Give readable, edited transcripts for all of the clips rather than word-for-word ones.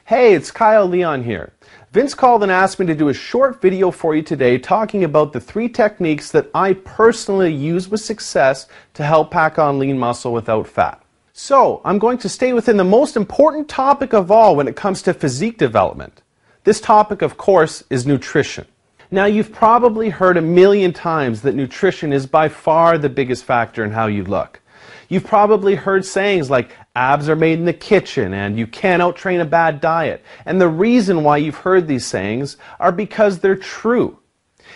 Hey, it's Kyle Leon here. Vince called and asked me to do a short video for you today talking about the 3 techniques that I personally use with success to help pack on lean muscle without fat. So, I'm going to stay within the most important topic of all when it comes to physique development. This topic, of course, is nutrition. Now, you've probably heard a million times that nutrition is by far the biggest factor in how you look. You've probably heard sayings like, abs are made in the kitchen, and you can't out-train a bad diet. And the reason why you've heard these sayings are because they're true.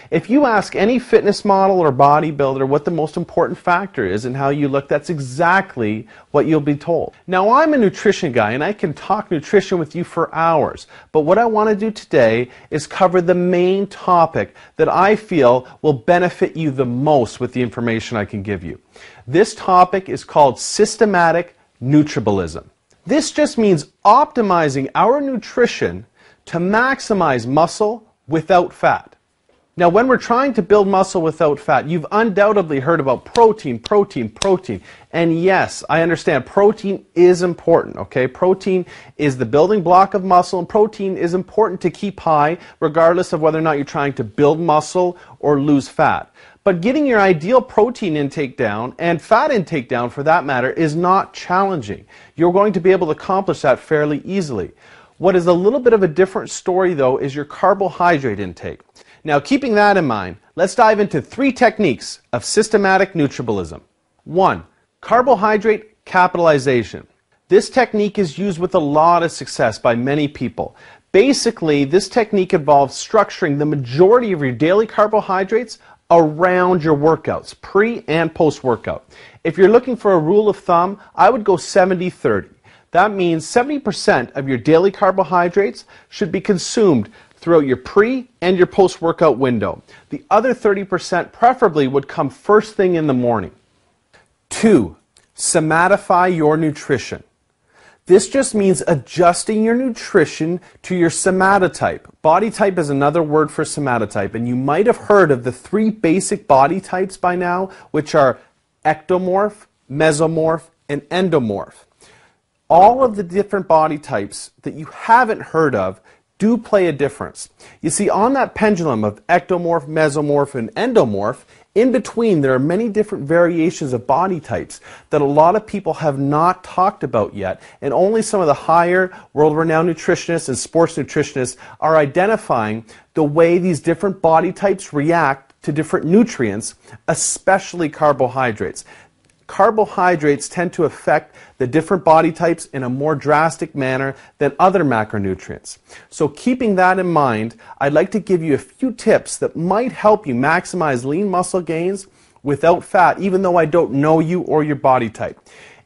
If you ask any fitness model or bodybuilder what the most important factor is in how you look, that's exactly what you'll be told. Now, I'm a nutrition guy, and I can talk nutrition with you for hours. But what I want to do today is cover the main topic that I feel will benefit you the most with the information I can give you. This topic is called systematic Metabolism. This just means optimizing our nutrition to maximize muscle without fat. Now, when we're trying to build muscle without fat, you've undoubtedly heard about protein. And yes, I understand protein is important, okay? Protein is the building block of muscle, and protein is important to keep high regardless of whether or not you're trying to build muscle or lose fat. But getting your ideal protein intake down, and fat intake down for that matter, is not challenging. You're going to be able to accomplish that fairly easily. What is a little bit of a different story, though, is your carbohydrate intake. Now, keeping that in mind, let's dive into 3 techniques of systematic Metabolism. 1. Carbohydrate capitalization. This technique is used with a lot of success by many people. Basically, this technique involves structuring the majority of your daily carbohydrates around your workouts, pre and post-workout. If you're looking for a rule of thumb, I would go 70-30. That means 70% of your daily carbohydrates should be consumed throughout your pre and your post-workout window. The other 30% preferably would come first thing in the morning. 2. Somatify your nutrition. This just means adjusting your nutrition to your somatotype. Body type is another word for somatotype, and you might have heard of the 3 basic body types by now, which are ectomorph, mesomorph, and endomorph. All of the different body types that you haven't heard of do play a difference. You see, on that pendulum of ectomorph, mesomorph, and endomorph, in between there are many different variations of body types that a lot of people have not talked about yet, and only some of the higher world-renowned nutritionists and sports nutritionists are identifying the way these different body types react to different nutrients, especially carbohydrates. Carbohydrates tend to affect the different body types in a more drastic manner than other macronutrients. So keeping that in mind, I'd like to give you a few tips that might help you maximize lean muscle gains without fat, even though I don't know you or your body type.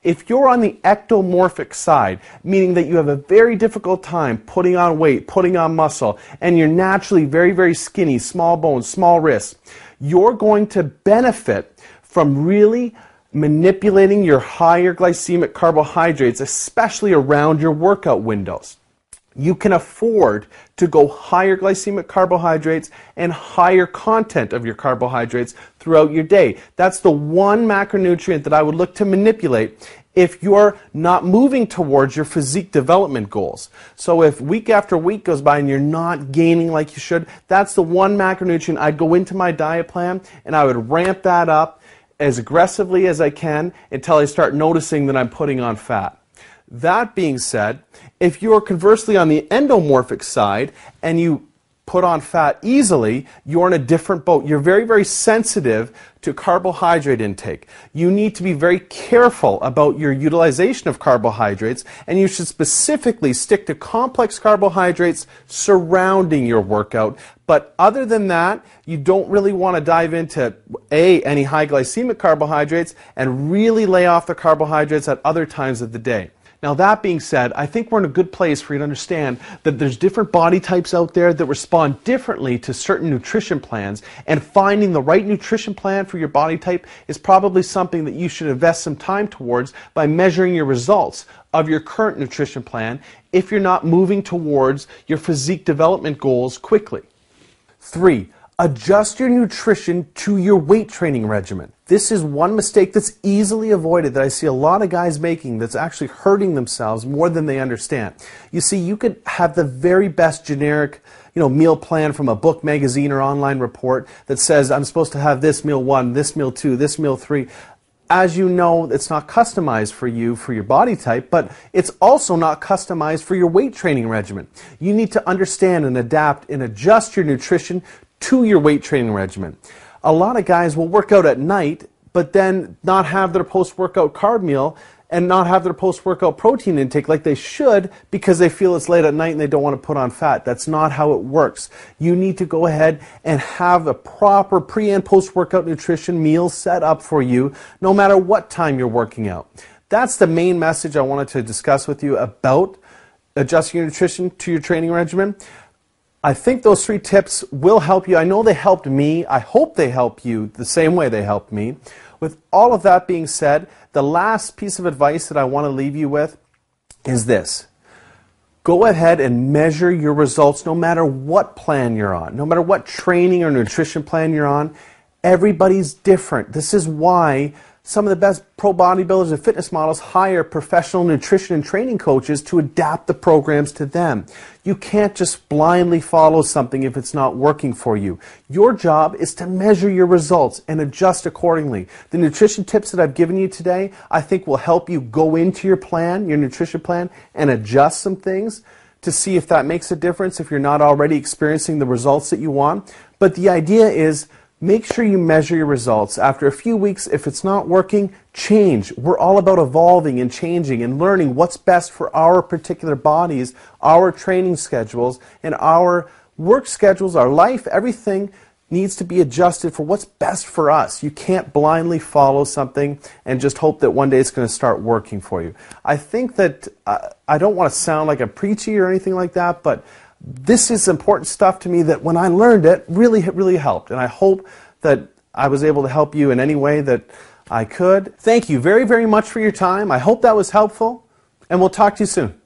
If you're on the ectomorphic side, meaning that you have a very difficult time putting on weight, putting on muscle, and you're naturally very skinny, small bones, small wrists, you're going to benefit from really manipulating your higher glycemic carbohydrates, especially around your workout windows. You can afford to go higher glycemic carbohydrates and higher content of your carbohydrates throughout your day. That's the one macronutrient that I would look to manipulate if you're not moving towards your physique development goals. So if week after week goes by and you're not gaining like you should, that's the one macronutrient I'd go into my diet plan and I would ramp that up as aggressively as I can until I start noticing that I'm putting on fat. That being said, if you're conversely on the endomorphic side and you put on fat easily, you're in a different boat. You're very sensitive to carbohydrate intake. You need to be very careful about your utilization of carbohydrates, and you should specifically stick to complex carbohydrates surrounding your workout. But other than that, you don't really want to dive into any high glycemic carbohydrates and really lay off the carbohydrates at other times of the day. Now, that being said, I think we're in a good place for you to understand that there's different body types out there that respond differently to certain nutrition plans, and finding the right nutrition plan for your body type is probably something that you should invest some time towards by measuring your results of your current nutrition plan if you're not moving towards your physique development goals quickly. 3. Adjust your nutrition to your weight training regimen. This is one mistake that's easily avoided that I see a lot of guys making that's actually hurting themselves more than they understand. You see, you could have the very best generic meal plan from a book, magazine, or online report that says I'm supposed to have this meal 1, this meal 2, this meal 3. As you know, it's not customized for you, for your body type, but it's also not customized for your weight training regimen. You need to understand and adapt and adjust your nutrition to your weight training regimen. A lot of guys will work out at night, but then not have their post-workout carb meal and not have their post-workout protein intake like they should because they feel it's late at night and they don't want to put on fat. That's not how it works. You need to go ahead and have a proper pre- and post-workout nutrition meal set up for you no matter what time you're working out. That's the main message I wanted to discuss with you about adjusting your nutrition to your training regimen. I think those 3 tips will help you. I know they helped me. I hope they help you the same way they helped me. With all of that being said, the last piece of advice that I want to leave you with is this. Go ahead and measure your results no matter what plan you're on, no matter what training or nutrition plan you're on. Everybody's different. This is why some of the best pro bodybuilders and fitness models hire professional nutrition and training coaches to adapt the programs to them. You can't just blindly follow something if it's not working for you. Your job is to measure your results and adjust accordingly. The nutrition tips that I've given you today, I think will help you go into your plan, your nutrition plan, and adjust some things to see if that makes a difference if you're not already experiencing the results that you want. But the idea is, make sure you measure your results. After a few weeks, if it's not working, change. We're all about evolving and changing and learning what's best for our particular bodies, our training schedules, and our work schedules, our life. Everything needs to be adjusted for what's best for us. You can't blindly follow something and just hope that one day it's going to start working for you. I think that I don't want to sound like a preachy or anything like that, but this is important stuff to me that when I learned it, really helped. And I hope that I was able to help you in any way that I could. Thank you very, very much for your time. I hope that was helpful, and we'll talk to you soon.